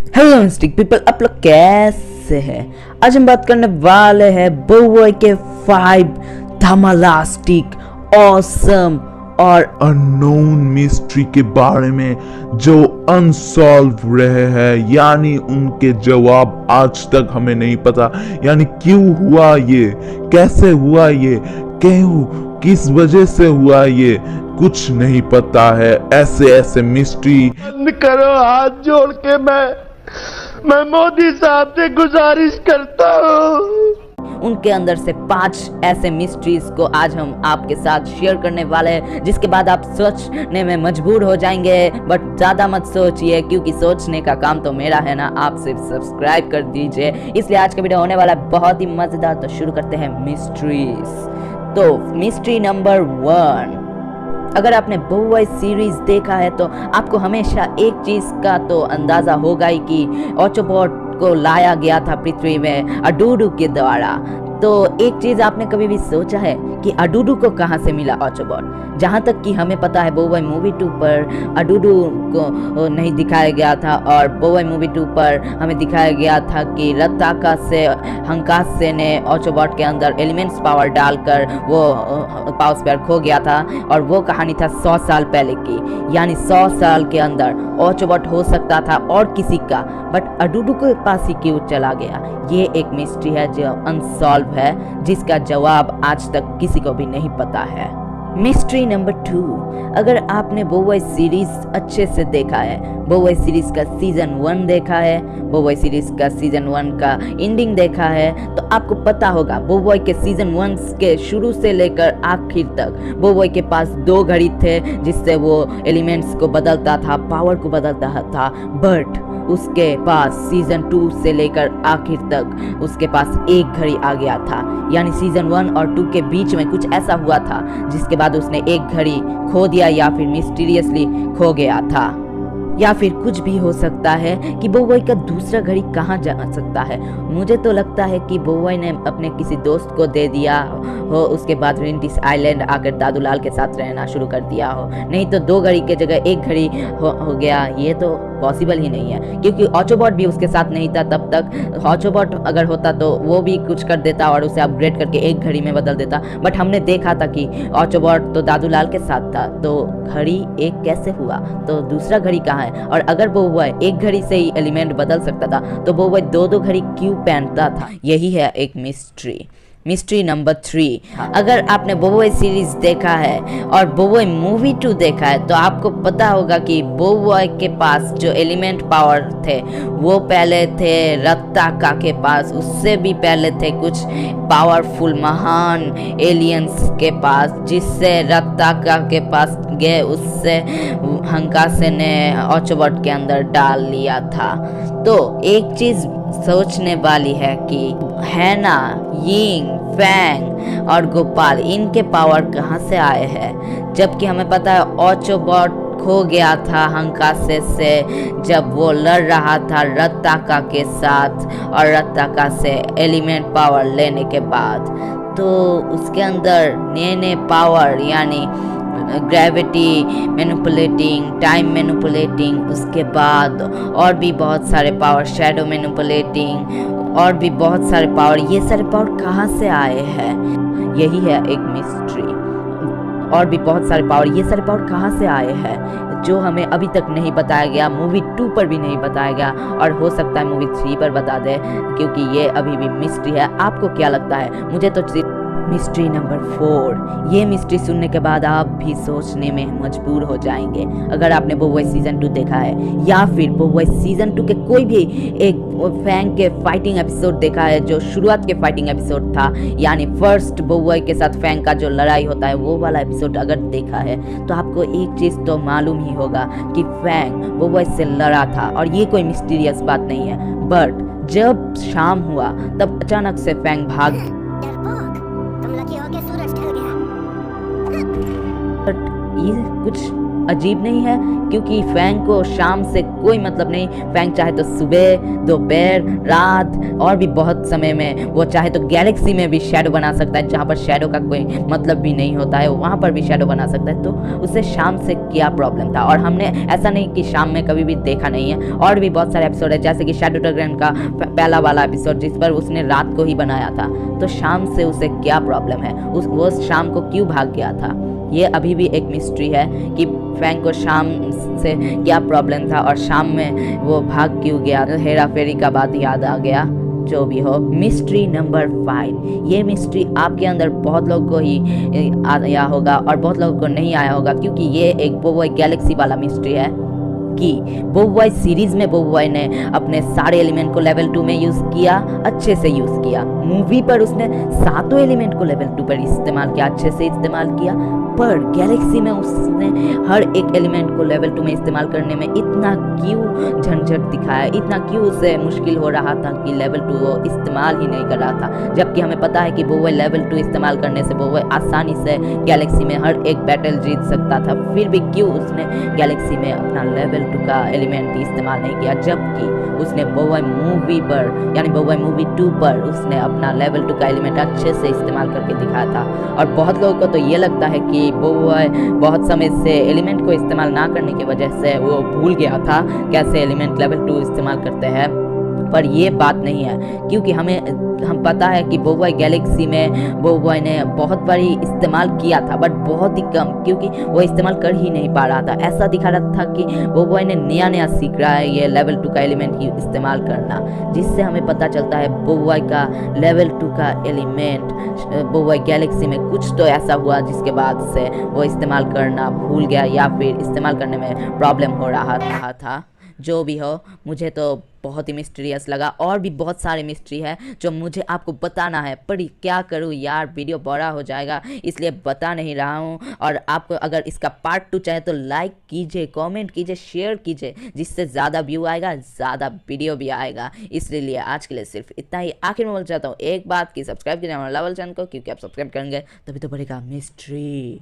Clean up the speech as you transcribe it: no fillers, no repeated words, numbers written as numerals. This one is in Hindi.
हेलो मिस्टिक पीपल, आप लोग कैसे हैं। आज हम बात करने वाले हैं बोवई के 5 धमालास्टिक ऑसम और अननोन मिस्ट्री के बारे में जो अनसॉल्व रहे हैं, यानी उनके जवाब आज तक हमें नहीं पता। यानी क्यों हुआ ये, कैसे हुआ ये, क्यों, किस वजह से हुआ ये, कुछ नहीं पता है। ऐसे ऐसे मिस्ट्री बंद करो, हाथ जोड़ के मैं मोदी साहब से गुजारिश करता हूँ। उनके अंदर से 5 ऐसे मिस्ट्रीज को आज हम आपके साथ शेयर करने वाले हैं, जिसके बाद आप सोचने में मजबूर हो जाएंगे। बट ज़्यादा मत सोचिए, क्योंकि सोचने का काम तो मेरा है ना, आप सिर्फ सब्सक्राइब कर दीजिए। इसलिए आज का वीडियो होने वाला है बहुत ही मज़ेदार। तो शुरू करते हैं मिस्ट्रीज। तो मिस्ट्री नंबर 1, अगर आपने बोवई सीरीज देखा है तो आपको हमेशा एक चीज का तो अंदाजा होगा ही कि ऑटोबॉट को लाया गया था पृथ्वी में अडूडू के द्वारा। तो एक चीज आपने कभी भी सोचा है कि अडूडू को कहां से मिला ऑटोबॉट? जहां तक कि हमें पता है बोवई मूवी 2 पर अडूडू को नहीं दिखाया गया था, और बोवई मूवी 2 पर हमें दिखाया गया था कि रत्ताका से हंकासे ने ऑटोबॉट के अंदर एलिमेंट्स पावर डालकर वो पावर स्पेयर खो गया था। और वो कहानी था 100 साल पहले की, यानी 100 साल के अंदर ऑटोबॉट हो सकता था और किसी का, बट अडूडू के पास ही क्यों चला गया? ये एक मिस्ट्री है जो अनसॉल्व है, जिसका जवाब आज तक किसी को भी नहीं पता है। मिस्ट्री नंबर 2, अगर आपने बोवई सीरीज अच्छे से देखा है, बोवई सीरीज का सीजन 1 देखा है, बोवई सीरीज का सीजन 1 का एंडिंग देखा है, तो आपको पता होगा बोवई के सीजन 1 के शुरू से लेकर आखिर तक बोवई के पास 2 घड़ी थे, जिससे वो एलिमेंट्स को बदलता था, पावर को बदलता था। बट उसके पास सीजन 2 से लेकर आखिर तक उसके पास एक घड़ी आ गया था। यानी सीजन 1 और 2 के बीच में कुछ ऐसा हुआ था जिसके बाद उसने एक घड़ी खो दिया, या फिर मिस्टीरियसली खो गया था। या फिर कुछ भी हो सकता है कि बोवई का दूसरा घड़ी कहाँ जा सकता है। मुझे तो लगता है कि बोवई ने अपने किसी दोस्त को दे दिया हो, उसके बाद रेंटिस आइलैंड आकर दादूलाल के साथ रहना शुरू कर दिया हो। नहीं तो 2 घड़ी के जगह 1 घड़ी हो गया, ये तो पॉसिबल ही नहीं है, क्योंकि ऑटोबॉट भी उसके साथ नहीं था तब तक। ऑटोबॉट अगर होता तो वो भी कुछ कर देता और उसे अपग्रेड करके 1 घड़ी में बदल देता। बट हमने देखा था कि ऑटोबॉट तो दादूलाल के साथ था, तो घड़ी एक कैसे हुआ? तो दूसरा घड़ी कहाँ है? और अगर बोवई 1 घड़ी से ही एलिमेंट बदल सकता था, तो बोवई 2-2 घड़ी क्यों पहनता था? यही है एक मिस्ट्री। मिस्ट्री नंबर 3, अगर आपने बोवई सीरीज देखा है और बोवई मूवी 2 देखा है, तो आपको पता होगा कि बोवई के पास जो एलिमेंट पावर थे वो पहले थे रत्ताका के पास, उससे भी पहले थे कुछ पावरफुल महान एलियंस के पास, जिससे रत्ताका के पास गए, उससे हंकासे ने ऑटोबॉट के अंदर डाल लिया था। तो एक चीज सोचने वाली है कि हैना, यिंग, फैंग और गोपाल, इनके पावर कहाँ से आए हैं? जबकि हमें पता है ऑटोबॉट खो गया था हंकासे से जब वो लड़ रहा था रत्ताका के साथ, और रत्ताका से एलिमेंट पावर लेने के बाद तो उसके अंदर नए पावर, यानी ग्रेविटी मैनिपुलेटिंग, टाइम मैनिपुलेटिंग, उसके बाद और भी बहुत सारे पावर, शैडो मैनिपुलेटिंग, और भी बहुत सारे पावर, ये सारे पावर कहाँ से आए हैं? यही है एक मिस्ट्री। और भी बहुत सारे पावर, ये सारे पावर कहाँ से आए हैं जो हमें अभी तक नहीं बताया गया, मूवी 2 पर भी नहीं बताया गया, और हो सकता है मूवी 3 पर बता दे, क्योंकि ये अभी भी मिस्ट्री है। आपको क्या लगता है? मुझे तो मिस्ट्री नंबर 4, ये मिस्ट्री सुनने के बाद आप भी सोचने में मजबूर हो जाएंगे। अगर आपने बोवई सीजन 2 देखा है, या फिर बोवई सीजन 2 के कोई भी एक फैंग के फाइटिंग एपिसोड देखा है, जो शुरुआत के फाइटिंग एपिसोड था, यानी फर्स्ट बोवई के साथ फैंग का जो लड़ाई होता है, वो वाला एपिसोड अगर देखा है, तो आपको एक चीज तो मालूम ही होगा कि फैंग बोवई से लड़ा था, और ये कोई मिस्टीरियस बात नहीं है। बट जब शाम हुआ तब अचानक से फैंग भाग, बट ये कुछ अजीब नहीं है, क्योंकि फैंग को शाम से कोई मतलब नहीं। फैंग चाहे तो सुबह, दोपहर, रात और भी बहुत समय में, वो चाहे तो गैलेक्सी में भी शैडो बना सकता है, जहाँ पर शैडो का कोई मतलब भी नहीं होता है, वहाँ पर भी शैडो बना सकता है। तो उसे शाम से क्या प्रॉब्लम था? और हमने ऐसा नहीं कि शाम में कभी भी देखा नहीं है, और भी बहुत सारे एपिसोड है, जैसे कि शैडोटोग्रेन का पहला वाला एपिसोड जिस पर उसने रात को ही बनाया था। तो शाम से उसे क्या प्रॉब्लम है? वो शाम को क्यों भाग गया था? ये अभी भी एक मिस्ट्री है कि फैंग को शाम से क्या प्रॉब्लम था और शाम में वो भाग क्यों गया। हेरा फेरी का बात याद आ गया। जो भी हो, मिस्ट्री नंबर 5। ये मिस्ट्री आपके अंदर बहुत लोगों को ही आया होगा और बहुत लोगों को नहीं आया होगा, क्योंकि ये एक बोबॉय गैलेक्सी वाला मिस्ट्री है कि बोबॉय सीरीज में बोबॉय ने अपने सारे एलिमेंट को लेवल 2 में यूज किया, अच्छे से यूज किया। मूवी पर उसने सातों एलिमेंट को लेवल 2 पर इस्तेमाल किया, अच्छे से इस्तेमाल किया। पर गैलेक्सी में उसने हर एक एलिमेंट को लेवल 2 में इस्तेमाल करने में इतना क्यों झंझट दिखाया, इतना क्यों उसे मुश्किल हो रहा था कि लेवल 2 वो इस्तेमाल ही नहीं कर रहा था, जबकि हमें पता है कि बोबॉय लेवल 2 इस्तेमाल करने से बोबॉय आसानी से गैलेक्सी में हर एक बैटल जीत सकता था। फिर भी क्यों उसने गैलेक्सी में अपना लेवल 2 का एलिमेंट इस्तेमाल नहीं किया, जबकि उसने बोबॉय मूवी पर यानी बोबॉय मूवी 2 पर उसने अपना लेवल 2 का एलिमेंट अच्छे से इस्तेमाल करके दिखाया था। और बहुत लोगों को तो ये लगता है कि बोबॉय बहुत समय से एलिमेंट को इस्तेमाल ना करने की वजह से वो भूल गया था कैसे एलिमेंट लेवल 2 इस्तेमाल करते हैं, पर ये बात नहीं है, क्योंकि हम पता है कि बोबॉय गैलेक्सी में बोबॉय ने बहुत बारी इस्तेमाल किया था, बट बहुत ही कम, क्योंकि वो इस्तेमाल कर ही नहीं पा रहा था। ऐसा दिखा रहा था कि बोबॉय ने नया सीख रहा है ये लेवल 2 का एलिमेंट ही इस्तेमाल करना, जिससे हमें पता चलता है बोबॉय का लेवल 2 का एलिमेंट बोबॉय गैलेक्सी में कुछ तो ऐसा हुआ जिसके बाद से वो इस्तेमाल करना भूल गया या फिर इस्तेमाल करने में प्रॉब्लम हो रहा था। जो भी हो, मुझे तो बहुत ही मिस्टीरियस लगा, और भी बहुत सारे मिस्ट्री है जो मुझे आपको बताना है, पर क्या करूँ यार, वीडियो बड़ा हो जाएगा इसलिए बता नहीं रहा हूँ। और आपको अगर इसका पार्ट 2 चाहे तो लाइक कीजिए, कमेंट कीजिए, शेयर कीजिए, जिससे ज़्यादा व्यू आएगा, ज़्यादा वीडियो भी आएगा। इसलिए आज के लिए सिर्फ इतना ही। आखिर में बोल चाहता हूँ एक बात कि सब्सक्राइब कीजिए हमारे लेवल चैनल को, क्योंकि आप सब्सक्राइब करेंगे तभी तो बढ़ेगा मिस्ट्री।